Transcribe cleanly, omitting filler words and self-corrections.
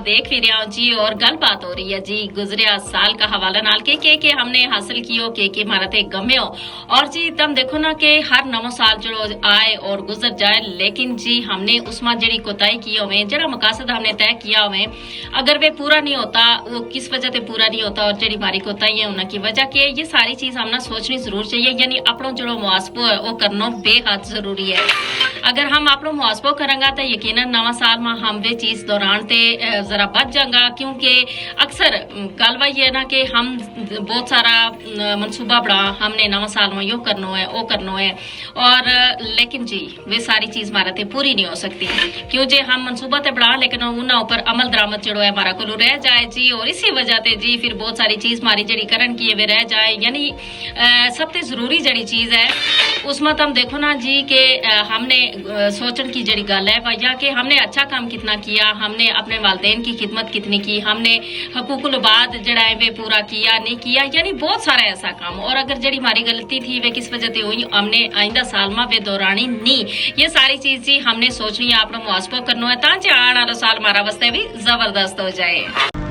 देख भी रहा हूं जी और गलबात हो रही है जी गुजरिया साल का हवाला नाल के हमने हासिल कियो के मारा थे गम्यो और जी तुम देखो ना कि हर नवो साल जो आए और गुजर जाए लेकिन जी हमने उसमें जड़ी कोताही की हुए जरा मकासद हमने तय किया हुए अगर वे पूरा नहीं होता वो किस वजह से पूरा नहीं होता और जड़ी हमारी कोताही है उनकी वजह के ये सारी चीज हमने सोचनी जरूर चाहिए यानी अपनो जो मुआसबो है वो करना बेहद जरूरी है। अगर हम अपनो मुआसबो करेंगे तो यकीनन नवा साल में हम वे चीज दौरान ते जरा बच जाएगा क्योंकि अक्सर गल वही है ना कि हम बहुत सारा मनसूबा बना हमने नवा साल में यो करना है वो करना है और लेकिन जी वे सारी चीज हमारे ते पूरी नहीं हो सकती क्यों जे हम मनसूबा ते बना लेकिन उन्होंने ऊपर अमल दरामद जो है हमारा को रह जाए जी और इसी वजह से जी फिर बहुत सारी चीज हमारी जड़ी करन की वे रह जाए यानी सबसे जरूरी जड़ी चीज है उसमें तुम देखो ना जी कि हमने सोचन की जड़ी गल है भैया कि हमने अच्छा काम कितना किया हमने अपने वालदेन की खिदमत कितनी की हमने हकूकुल बाद जड़ा है वे पूरा किया नहीं किया यानी बहुत सारा ऐसा काम और अगर जड़ी हमारी गलती थी वे किस वजह से हुई हमने आइंदा साल में वे दौरानी नहीं ये सारी चीज जी हमने सोचनी है अपना मुआसबा करना है ताकि आने वाला साल हमारा वास्ते भी जबरदस्त हो जाए।